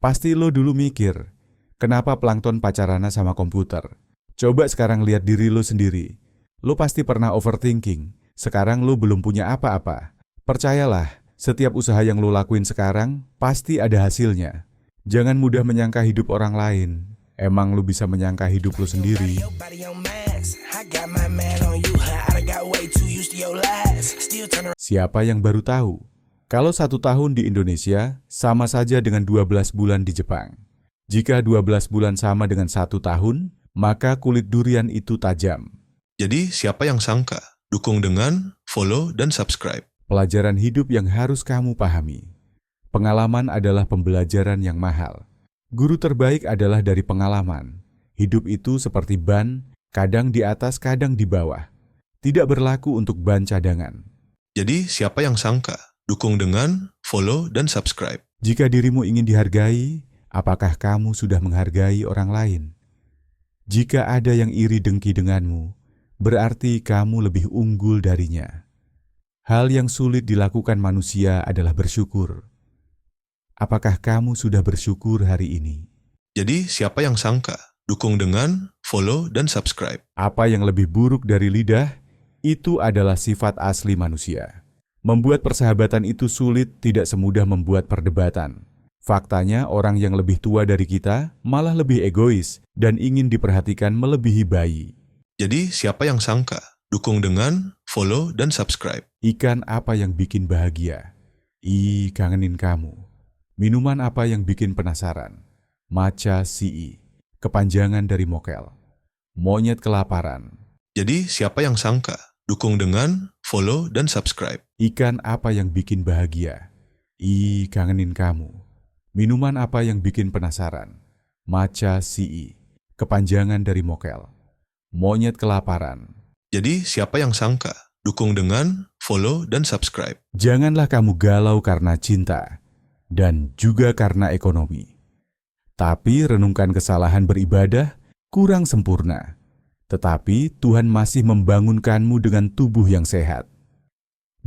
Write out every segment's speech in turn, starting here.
Pasti lo dulu mikir, kenapa plankton pacarana sama komputer? Coba sekarang lihat diri lo sendiri. Lo pasti pernah overthinking, sekarang lo belum punya apa-apa. Percayalah, setiap usaha yang lo lakuin sekarang, pasti ada hasilnya. Jangan mudah menyangka hidup orang lain. Emang lo bisa menyangka hidup lo sendiri? Siapa yang baru tahu? Kalau 1 tahun di Indonesia, sama saja dengan 12 bulan di Jepang. Jika 12 bulan sama dengan 1 tahun, maka kulit durian itu tajam. Jadi siapa yang sangka? Dukung dengan follow dan subscribe. Pelajaran hidup yang harus kamu pahami. Pengalaman adalah pembelajaran yang mahal. Guru terbaik adalah dari pengalaman. Hidup itu seperti ban, kadang di atas, kadang di bawah. Tidak berlaku untuk ban cadangan. Jadi siapa yang sangka? Dukung dengan follow dan subscribe. Jika dirimu ingin dihargai, apakah kamu sudah menghargai orang lain? Jika ada yang iri dengki denganmu, berarti kamu lebih unggul darinya. Hal yang sulit dilakukan manusia adalah bersyukur. Apakah kamu sudah bersyukur hari ini? Jadi siapa yang sangka? Dukung dengan follow dan subscribe. Apa yang lebih buruk dari lidah, itu adalah sifat asli manusia. Membuat persahabatan itu sulit, tidak semudah membuat perdebatan. Faktanya, orang yang lebih tua dari kita malah lebih egois dan ingin diperhatikan melebihi bayi. Jadi siapa yang sangka? Dukung dengan follow dan subscribe. Ikan apa yang bikin bahagia? Kangenin kamu. Minuman apa yang bikin penasaran? Matcha CE, kepanjangan dari mokel. Monyet kelaparan. Jadi siapa yang sangka? Dukung dengan follow dan subscribe. Ikan apa yang bikin bahagia? Kangenin kamu. Minuman apa yang bikin penasaran? Matcha CE, kepanjangan dari mokel. Monyet kelaparan. Jadi siapa yang sangka? Dukung dengan follow dan subscribe. Janganlah kamu galau karena cinta dan juga karena ekonomi. Tapi renungkan kesalahan beribadah kurang sempurna. Tetapi Tuhan masih membangunkanmu dengan tubuh yang sehat.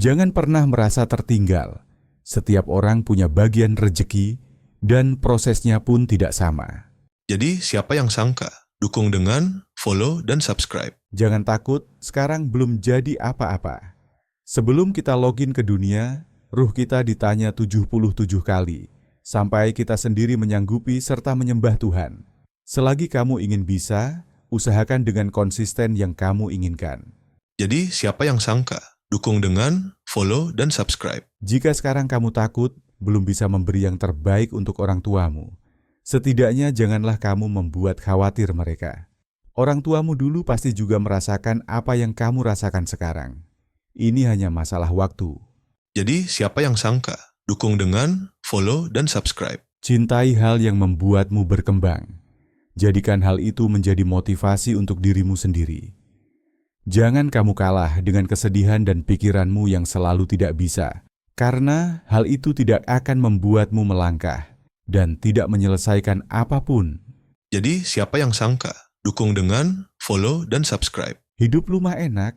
Jangan pernah merasa tertinggal. Setiap orang punya bagian rejeki dan prosesnya pun tidak sama. Jadi siapa yang sangka? Dukung dengan follow dan subscribe. Jangan takut, sekarang belum jadi apa-apa. Sebelum kita login ke dunia, ruh kita ditanya 77 kali, sampai kita sendiri menyanggupi serta menyembah Tuhan. Selagi kamu ingin bisa, usahakan dengan konsisten yang kamu inginkan. Jadi siapa yang sangka? Dukung dengan follow dan subscribe. Jika sekarang kamu takut, belum bisa memberi yang terbaik untuk orang tuamu, setidaknya janganlah kamu membuat khawatir mereka. Orang tuamu dulu pasti juga merasakan apa yang kamu rasakan sekarang. Ini hanya masalah waktu. Jadi siapa yang sangka? Dukung dengan follow dan subscribe. Cintai hal yang membuatmu berkembang. Jadikan hal itu menjadi motivasi untuk dirimu sendiri. Jangan kamu kalah dengan kesedihan dan pikiranmu yang selalu tidak bisa, karena hal itu tidak akan membuatmu melangkah dan tidak menyelesaikan apapun. Jadi siapa yang sangka? Dukung dengan follow dan subscribe. Hidup lu mah enak.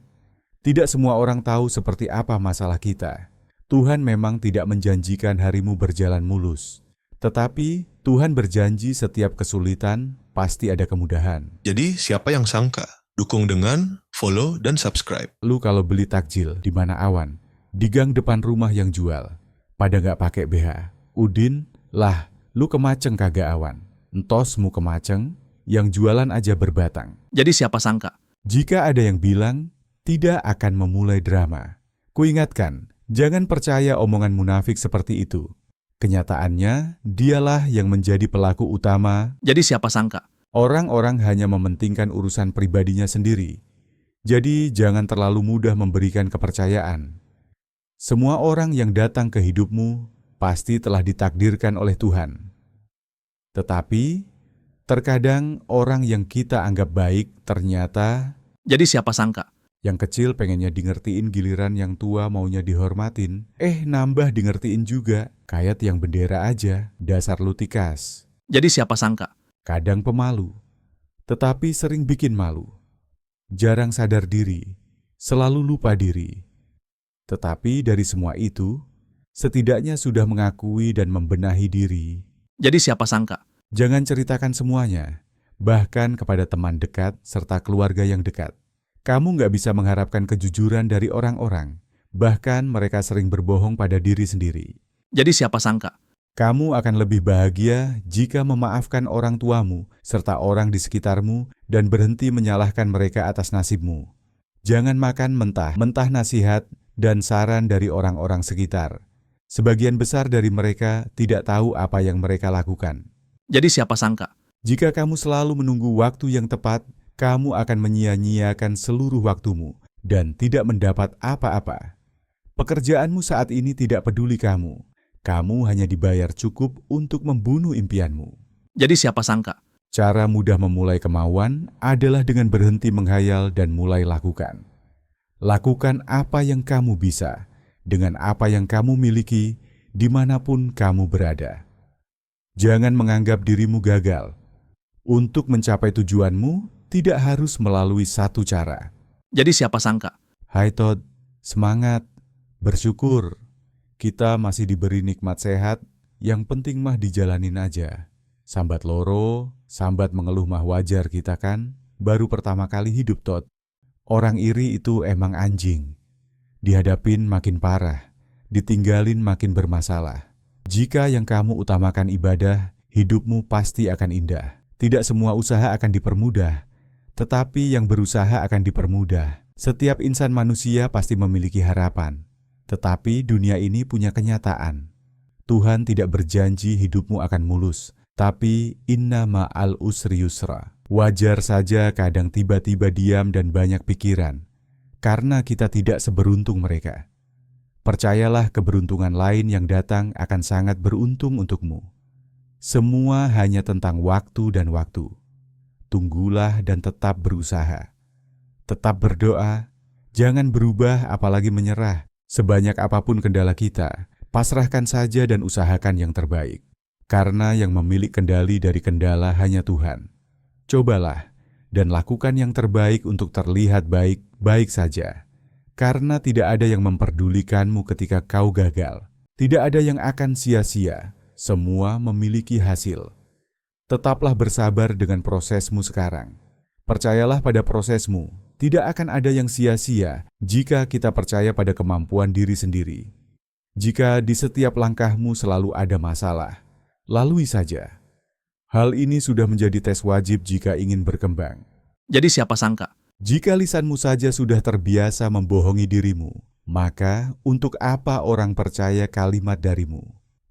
Tidak semua orang tahu seperti apa masalah kita. Tuhan memang tidak menjanjikan harimu berjalan mulus. Tetapi Tuhan berjanji setiap kesulitan pasti ada kemudahan. Jadi siapa yang sangka? Dukung dengan follow dan subscribe. Lu kalau beli takjil di mana awan, di gang depan rumah yang jual, pada nggak pakai BH. Udin, lah, lu kemaceng kagak awan. Entosmu kemaceng, yang jualan aja berbatang. Jadi siapa sangka? Jika ada yang bilang, tidak akan memulai drama. Kuingatkan, jangan percaya omongan munafik seperti itu. Kenyataannya, dialah yang menjadi pelaku utama. Jadi siapa sangka? Orang-orang hanya mementingkan urusan pribadinya sendiri. Jadi jangan terlalu mudah memberikan kepercayaan. Semua orang yang datang ke hidupmu pasti telah ditakdirkan oleh Tuhan. Tetapi, terkadang orang yang kita anggap baik ternyata... Jadi siapa sangka? Yang kecil pengennya dingertiin, giliran yang tua maunya dihormatin. Nambah dingertiin juga. Kayak tiang bendera aja, dasar lu tikas. Jadi siapa sangka? Kadang pemalu, tetapi sering bikin malu. Jarang sadar diri, selalu lupa diri. Tetapi dari semua itu, setidaknya sudah mengakui dan membenahi diri. Jadi siapa sangka? Jangan ceritakan semuanya, bahkan kepada teman dekat serta keluarga yang dekat. Kamu nggak bisa mengharapkan kejujuran dari orang-orang, bahkan mereka sering berbohong pada diri sendiri. Jadi siapa sangka? Kamu akan lebih bahagia jika memaafkan orang tuamu serta orang di sekitarmu dan berhenti menyalahkan mereka atas nasibmu. Jangan makan mentah-mentah nasihat dan saran dari orang-orang sekitar. Sebagian besar dari mereka tidak tahu apa yang mereka lakukan. Jadi siapa sangka? Jika kamu selalu menunggu waktu yang tepat, kamu akan menyia-nyiakan seluruh waktumu dan tidak mendapat apa-apa. Pekerjaanmu saat ini tidak peduli kamu. Kamu hanya dibayar cukup untuk membunuh impianmu. Jadi siapa sangka? Cara mudah memulai kemauan adalah dengan berhenti menghayal dan mulai lakukan. Lakukan apa yang kamu bisa, dengan apa yang kamu miliki, dimanapun kamu berada. Jangan menganggap dirimu gagal. Untuk mencapai tujuanmu, tidak harus melalui satu cara. Jadi siapa sangka? Hai Todd, semangat, bersyukur. Kita masih diberi nikmat sehat, yang penting mah dijalanin aja. Sambat loro, sambat mengeluh mah wajar kita kan, baru pertama kali hidup Todd. Orang iri itu emang anjing. Dihadapin makin parah, ditinggalin makin bermasalah. Jika yang kamu utamakan ibadah, hidupmu pasti akan indah. Tidak semua usaha akan dipermudah, tetapi yang berusaha akan dipermudah. Setiap insan manusia pasti memiliki harapan. Tetapi dunia ini punya kenyataan. Tuhan tidak berjanji hidupmu akan mulus, tapi inna ma'al usri yusra. Wajar saja kadang tiba-tiba diam dan banyak pikiran, karena kita tidak seberuntung mereka. Percayalah keberuntungan lain yang datang akan sangat beruntung untukmu. Semua hanya tentang waktu dan waktu. Tunggulah dan tetap berusaha. Tetap berdoa, jangan berubah apalagi menyerah. Sebanyak apapun kendala kita, pasrahkan saja dan usahakan yang terbaik. Karena yang memiliki kendali dari kendala hanya Tuhan. Cobalah dan lakukan yang terbaik untuk terlihat baik-baik saja. Karena tidak ada yang memperdulikanmu ketika kau gagal. Tidak ada yang akan sia-sia, semua memiliki hasil. Tetaplah bersabar dengan prosesmu sekarang. Percayalah pada prosesmu. Tidak akan ada yang sia-sia jika kita percaya pada kemampuan diri sendiri. Jika di setiap langkahmu selalu ada masalah, lalui saja. Hal ini sudah menjadi tes wajib jika ingin berkembang. Jadi siapa sangka? Jika lisanmu saja sudah terbiasa membohongi dirimu, maka untuk apa orang percaya kalimat darimu?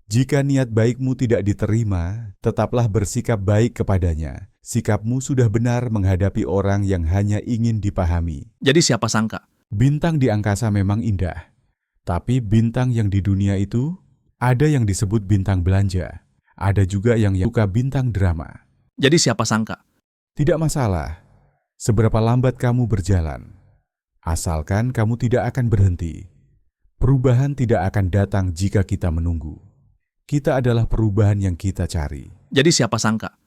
Jika niat baikmu tidak diterima, tetaplah bersikap baik kepadanya. Sikapmu sudah benar menghadapi orang yang hanya ingin dipahami. Jadi siapa sangka? Bintang di angkasa memang indah, tapi bintang yang di dunia itu ada yang disebut bintang belanja, ada juga yang suka bintang drama. Jadi siapa sangka? Tidak masalah, seberapa lambat kamu berjalan, asalkan kamu tidak akan berhenti. Perubahan tidak akan datang jika kita menunggu. Kita adalah perubahan yang kita cari. Jadi siapa sangka?